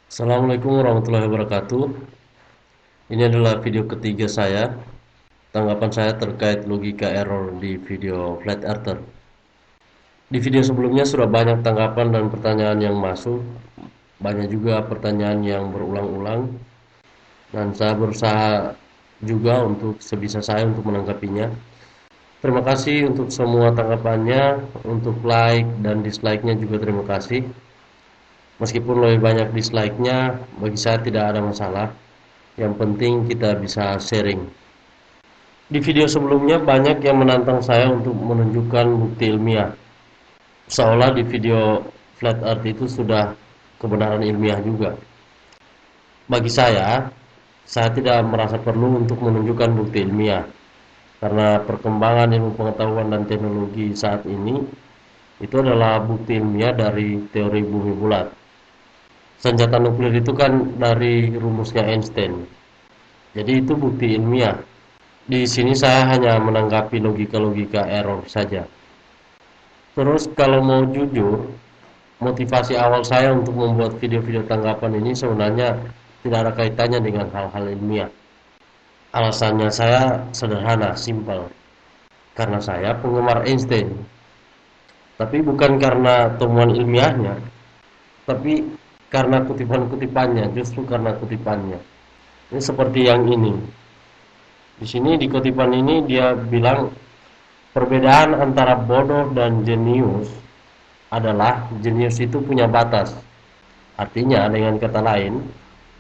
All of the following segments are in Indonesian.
Assalamualaikum warahmatullahi wabarakatuh. Ini adalah video ketiga saya. Tanggapan saya terkait logika error di video Flat Earther. Di video sebelumnya sudah banyak tanggapan dan pertanyaan yang masuk. Banyak juga pertanyaan yang berulang-ulang. Dan saya berusaha juga untuk sebisa saya untuk menanggapinya. Terima kasih untuk semua tanggapannya. Untuk like dan dislike-nya juga terima kasih. Meskipun lebih banyak dislike-nya, bagi saya tidak ada masalah. Yang penting kita bisa sharing. Di video sebelumnya banyak yang menantang saya untuk menunjukkan bukti ilmiah. Seolah di video Flat Earth itu sudah kebenaran ilmiah juga. Bagi saya tidak merasa perlu untuk menunjukkan bukti ilmiah. Karena perkembangan ilmu pengetahuan dan teknologi saat ini itu adalah bukti ilmiah dari teori bumi bulat. Senjata nuklir itu kan dari rumusnya Einstein. Jadi itu bukti ilmiah. Di sini saya hanya menanggapi logika-logika error saja. Terus kalau mau jujur, motivasi awal saya untuk membuat video-video tanggapan ini sebenarnya tidak ada kaitannya dengan hal-hal ilmiah. Alasannya saya sederhana, simpel. Karena saya penggemar Einstein. Tapi bukan karena temuan ilmiahnya, tapi karena kutipan-kutipannya, justru karena kutipannya. Ini seperti yang ini. Di sini di kutipan ini dia bilang perbedaan antara bodoh dan jenius adalah jenius itu punya batas. Artinya dengan kata lain,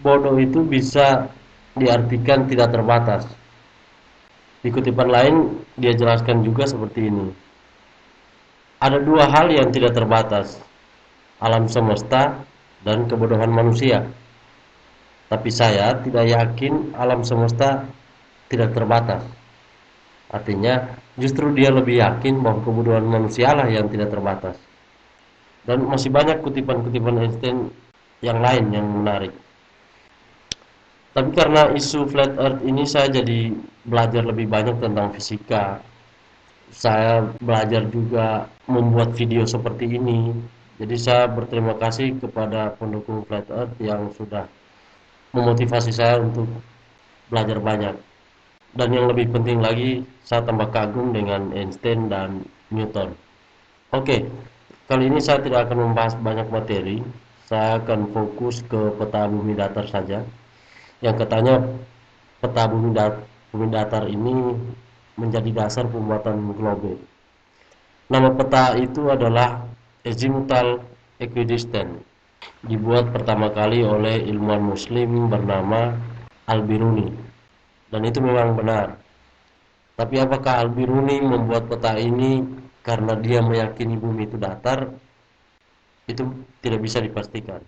bodoh itu bisa diartikan tidak terbatas. Di kutipan lain dia jelaskan juga seperti ini. Ada dua hal yang tidak terbatas, alam semesta dan kebodohan manusia. Tapi saya tidak yakin alam semesta tidak terbatas. Artinya justru dia lebih yakin bahwa kebodohan manusia lah yang tidak terbatas. Dan masih banyak kutipan-kutipan Einstein yang lain yang menarik. Tapi karena isu flat earth ini saya jadi belajar lebih banyak tentang fisika. Saya belajar juga membuat video seperti ini. Jadi saya berterima kasih kepada pendukung flat earth yang sudah memotivasi saya untuk belajar banyak. Dan yang lebih penting lagi, saya tambah kagum dengan Einstein dan Newton. Oke, kali ini saya tidak akan membahas banyak materi. Saya akan fokus ke peta bumi datar saja. Yang katanya peta bumi datar ini menjadi dasar pembuatan globe. Nama peta itu adalah Azimuthal Equidistant. Dibuat pertama kali oleh ilmuwan muslim bernama Al-Biruni. Dan itu memang benar. Tapi apakah Al-Biruni membuat peta ini karena dia meyakini bumi itu datar? Itu tidak bisa dipastikan.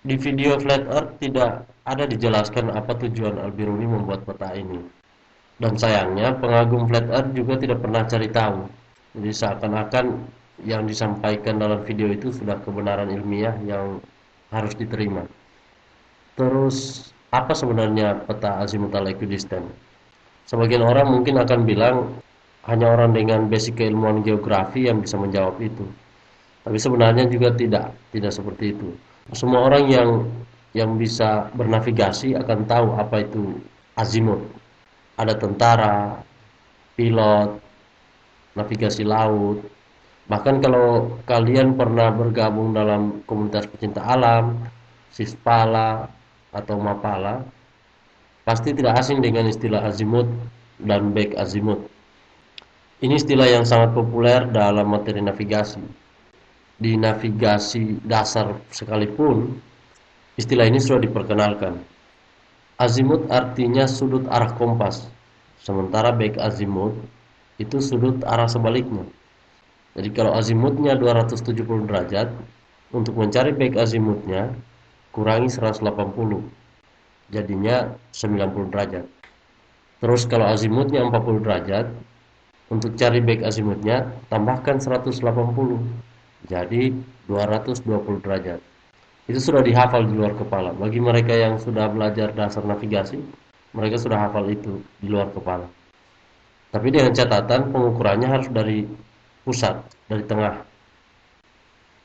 Di video Flat Earth tidak ada dijelaskan apa tujuan Al-Biruni membuat peta ini. Dan sayangnya pengagum Flat Earth juga tidak pernah cari tahu. Jadi seakan-akan yang disampaikan dalam video itu sudah kebenaran ilmiah yang harus diterima. Terus apa sebenarnya peta azimuthal equidistant? Sebagian orang mungkin akan bilang hanya orang dengan basic keilmuan geografi yang bisa menjawab itu. Tapi sebenarnya juga tidak seperti itu. Semua orang yang bisa bernavigasi akan tahu apa itu azimut. Ada tentara, pilot, navigasi laut. Bahkan kalau kalian pernah bergabung dalam komunitas pecinta alam, Sispala atau Mapala, pasti tidak asing dengan istilah azimut dan back azimut. Ini istilah yang sangat populer dalam materi navigasi. Di navigasi dasar sekalipun, istilah ini sudah diperkenalkan. Azimut artinya sudut arah kompas, sementara back azimut itu sudut arah sebaliknya. Jadi kalau azimutnya 270 derajat, untuk mencari back azimutnya kurangi 180. Jadinya 90 derajat. Terus kalau azimutnya 40 derajat, untuk cari back azimutnya tambahkan 180. Jadi 220 derajat. Itu sudah dihafal di luar kepala. Bagi mereka yang sudah belajar dasar navigasi, mereka sudah hafal itu di luar kepala. Tapi dengan catatan pengukurannya harus dari pusat, dari tengah.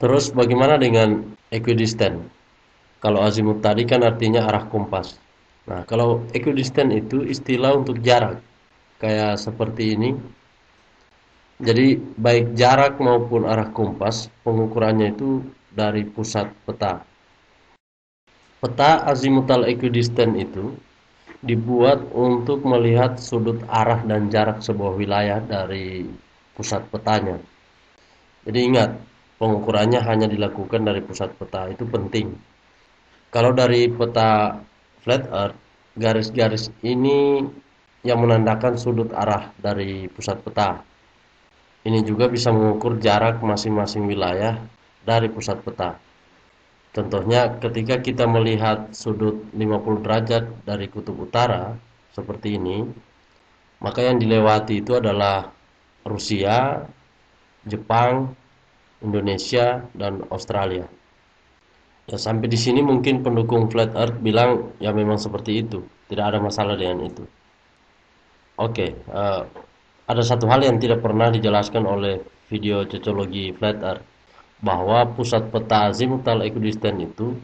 Terus bagaimana dengan equidistant? Kalau azimut tadi kan artinya arah kompas. Nah, kalau equidistant itu istilah untuk jarak. Kayak seperti ini. Jadi baik jarak maupun arah kompas, pengukurannya itu dari pusat peta. Peta azimutal equidistant itu dibuat untuk melihat sudut arah dan jarak sebuah wilayah dari pusat petanya. Jadi ingat, pengukurannya hanya dilakukan dari pusat peta, itu penting. Kalau dari peta flat earth, garis-garis ini yang menandakan sudut arah dari pusat peta. Ini juga bisa mengukur jarak masing-masing wilayah dari pusat peta. Contohnya ketika kita melihat sudut 50 derajat dari kutub utara seperti ini, maka yang dilewati itu adalah Rusia, Jepang, Indonesia, dan Australia. Ya, sampai di sini mungkin pendukung flat earth bilang ya memang seperti itu, tidak ada masalah dengan itu. Oke, ada satu hal yang tidak pernah dijelaskan oleh video cocologi flat earth, bahwa pusat peta azimutal equidistant itu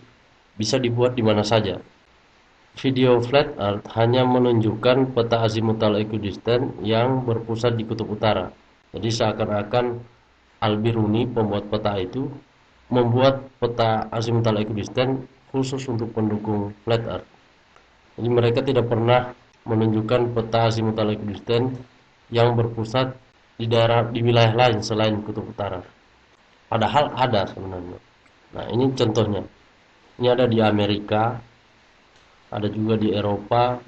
bisa dibuat di mana saja. Video flat earth hanya menunjukkan peta azimutal equidistant yang berpusat di kutub utara. Jadi seakan-akan Al-Biruni, pembuat peta itu, membuat peta azimutal equidistant khusus untuk pendukung flat earth. Jadi mereka tidak pernah menunjukkan peta azimutal equidistant yang berpusat di wilayah lain selain kutub utara. Padahal ada sebenarnya. Nah, ini contohnya. Ini ada di Amerika, ada juga di Eropa,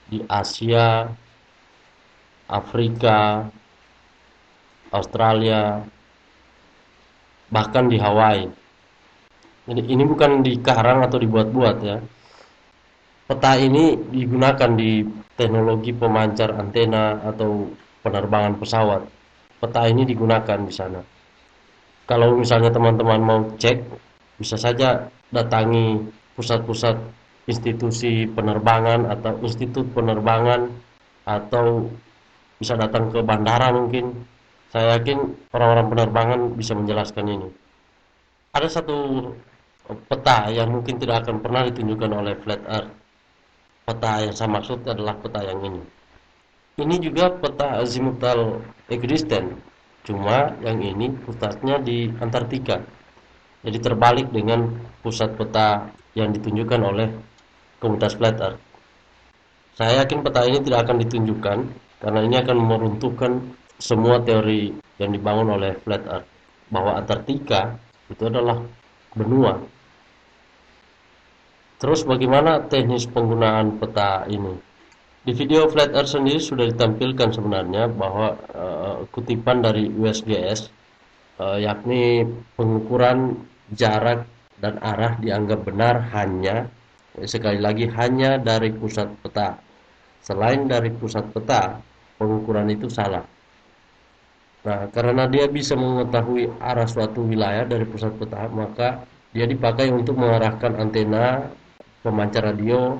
di Asia, Afrika, Australia, bahkan di Hawaii. Jadi ini bukan dikarang atau dibuat-buat ya. Peta ini digunakan di teknologi pemancar antena atau penerbangan pesawat. Peta ini digunakan di sana. Kalau misalnya teman-teman mau cek, bisa saja datangi pusat-pusat institusi penerbangan atau institut penerbangan, atau bisa datang ke bandara mungkin. Saya yakin orang-orang penerbangan bisa menjelaskan ini. Ada satu peta yang mungkin tidak akan pernah ditunjukkan oleh flat earth. Peta yang saya maksud adalah peta yang ini. Ini juga peta azimutal equidistant, cuma yang ini pusatnya di Antartika. Jadi terbalik dengan pusat peta yang ditunjukkan oleh komunitas flat earth. Saya yakin peta ini tidak akan ditunjukkan karena ini akan meruntuhkan semua teori yang dibangun oleh flat earth, bahwa Antartika itu adalah benua. Terus bagaimana teknis penggunaan peta ini? Di video flat earth sendiri sudah ditampilkan sebenarnya bahwa kutipan dari USGS, yakni pengukuran jarak dan arah dianggap benar hanya, sekali lagi, hanya dari pusat peta. Selain dari pusat peta, pengukuran itu salah. Nah, karena dia bisa mengetahui arah suatu wilayah dari pusat peta, maka dia dipakai untuk mengarahkan antena, pemancar radio,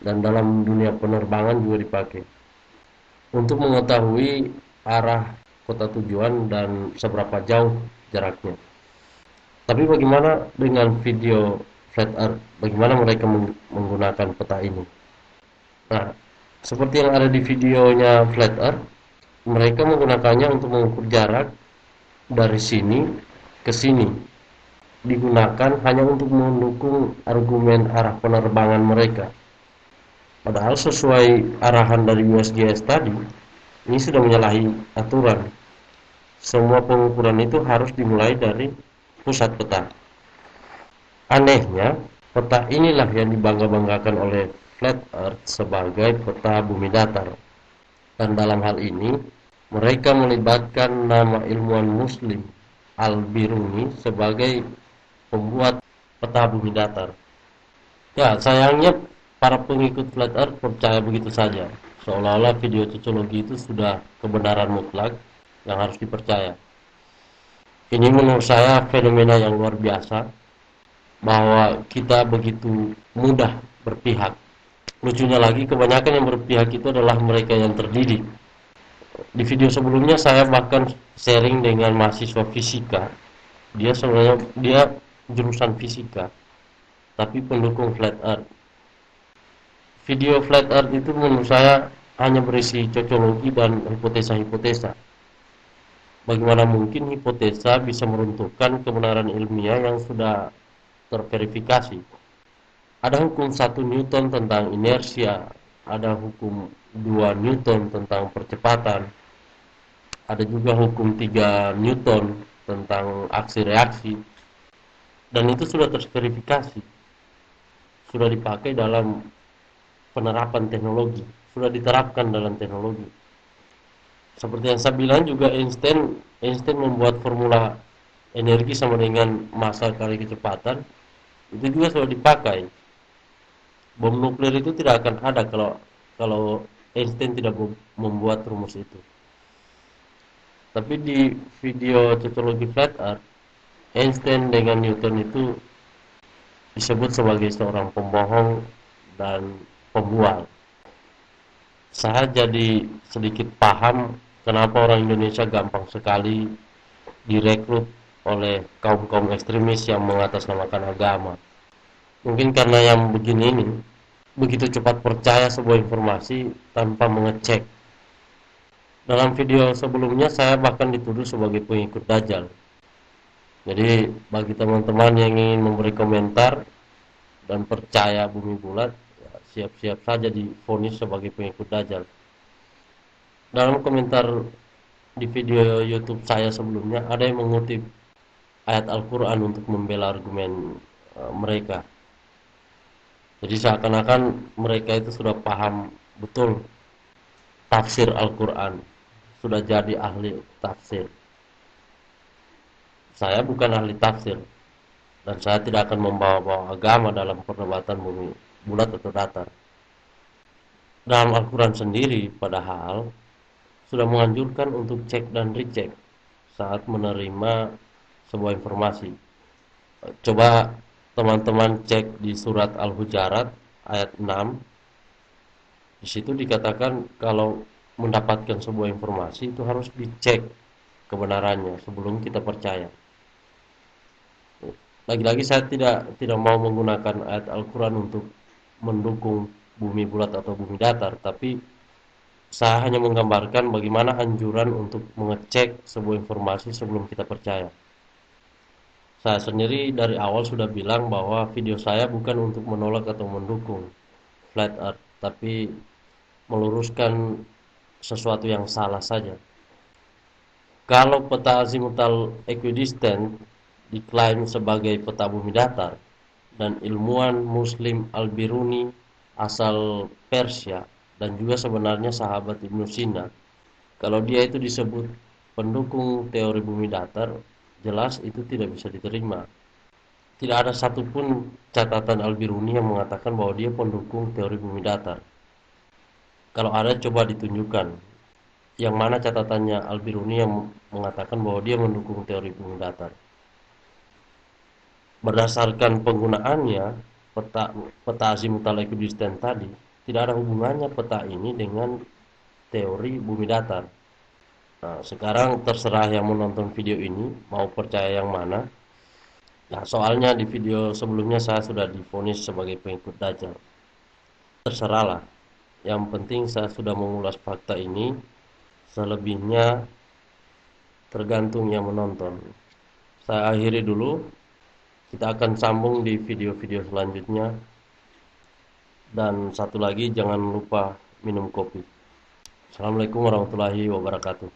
dan dalam dunia penerbangan juga dipakai untuk mengetahui arah kota tujuan dan seberapa jauh jaraknya. Tapi bagaimana dengan video flat earth? Bagaimana mereka menggunakan peta ini? Nah, seperti yang ada di videonya flat earth, mereka menggunakannya untuk mengukur jarak dari sini ke sini. Digunakan hanya untuk mendukung argumen arah penerbangan mereka. Padahal sesuai arahan dari USGS tadi, ini sudah menyalahi aturan. Semua pengukuran itu harus dimulai dari pusat peta. Anehnya, peta inilah yang dibangga-banggakan oleh flat earth sebagai peta bumi datar. Dan dalam hal ini, mereka melibatkan nama ilmuwan muslim Al-Biruni sebagai pembuat peta bumi datar. Ya, sayangnya para pengikut flat earth percaya begitu saja, seolah-olah video cocologi itu sudah kebenaran mutlak yang harus dipercaya. Ini menurut saya fenomena yang luar biasa, bahwa kita begitu mudah berpihak. Lucunya lagi, kebanyakan yang berpihak itu adalah mereka yang terdidik. Di video sebelumnya saya bahkan sharing dengan mahasiswa fisika. Dia sebenarnya jurusan fisika. tapi pendukung flat earth. Video flat earth itu menurut saya hanya berisi cocologi dan hipotesa-hipotesa. Bagaimana mungkin hipotesa bisa meruntuhkan kebenaran ilmiah yang sudah terverifikasi? Ada hukum 1 Newton tentang inersia, ada hukum 2 Newton tentang percepatan, ada juga hukum 3 Newton tentang aksi reaksi, dan itu sudah terverifikasi, sudah dipakai dalam penerapan teknologi, sudah diterapkan dalam teknologi. Seperti yang saya bilang juga, Einstein membuat formula energi sama dengan massa kali kecepatan, itu juga sudah dipakai. Bom nuklir itu tidak akan ada kalau Einstein tidak membuat rumus itu. Tapi di video cocologi flat earth, Einstein dengan Newton itu disebut sebagai seorang pembohong dan pembual. Saya jadi sedikit paham kenapa orang Indonesia gampang sekali direkrut oleh kaum-kaum ekstremis yang mengatasnamakan agama. Mungkin karena yang begini ini begitu cepat percaya sebuah informasi tanpa mengecek. Dalam video sebelumnya saya bahkan dituduh sebagai pengikut Dajjal. Jadi bagi teman-teman yang ingin memberi komentar dan percaya bumi bulat, ya, siap-siap saja divonis sebagai pengikut Dajjal. Dalam komentar di video YouTube saya sebelumnya, ada yang mengutip ayat Al-Quran untuk membela argumen mereka. Jadi seakan-akan mereka itu sudah paham betul tafsir Al-Quran, sudah jadi ahli tafsir. Saya bukan ahli tafsir, dan saya tidak akan membawa-bawa agama dalam perdebatan bumi bulat atau datar. Dalam Al-Quran sendiri, padahal sudah menganjurkan untuk cek dan recheck saat menerima sebuah informasi. Coba teman-teman cek di surat Al-Hujarat ayat 6. Di situ dikatakan kalau mendapatkan sebuah informasi itu harus dicek kebenarannya sebelum kita percaya. Lagi-lagi saya tidak mau menggunakan ayat Al-Quran untuk mendukung bumi bulat atau bumi datar, tapi saya hanya menggambarkan bagaimana anjuran untuk mengecek sebuah informasi sebelum kita percaya. Saya sendiri dari awal sudah bilang bahwa video saya bukan untuk menolak atau mendukung flat earth, tapi meluruskan sesuatu yang salah saja. Kalau peta azimutal equidistant diklaim sebagai peta bumi datar, dan ilmuwan Muslim Al-Biruni asal Persia dan juga sebenarnya sahabat Ibnu Sina, kalau dia itu disebut pendukung teori bumi datar, jelas itu tidak bisa diterima. Tidak ada satupun catatan Al-Biruni yang mengatakan bahwa dia pendukung teori bumi datar. Kalau ada, coba ditunjukkan yang mana catatannya Al-Biruni yang mengatakan bahwa dia mendukung teori bumi datar. Berdasarkan penggunaannya, peta azimutal equidistant tadi, tidak ada hubungannya peta ini dengan teori bumi datar. Nah, sekarang terserah yang menonton video ini mau percaya yang mana. Nah, soalnya di video sebelumnya saya sudah divonis sebagai pengikut Dajjal. Terserahlah. Yang penting saya sudah mengulas fakta ini. Selebihnya tergantung yang menonton. Saya akhiri dulu. Kita akan sambung di video-video selanjutnya. Dan satu lagi, jangan lupa minum kopi. Assalamualaikum warahmatullahi wabarakatuh.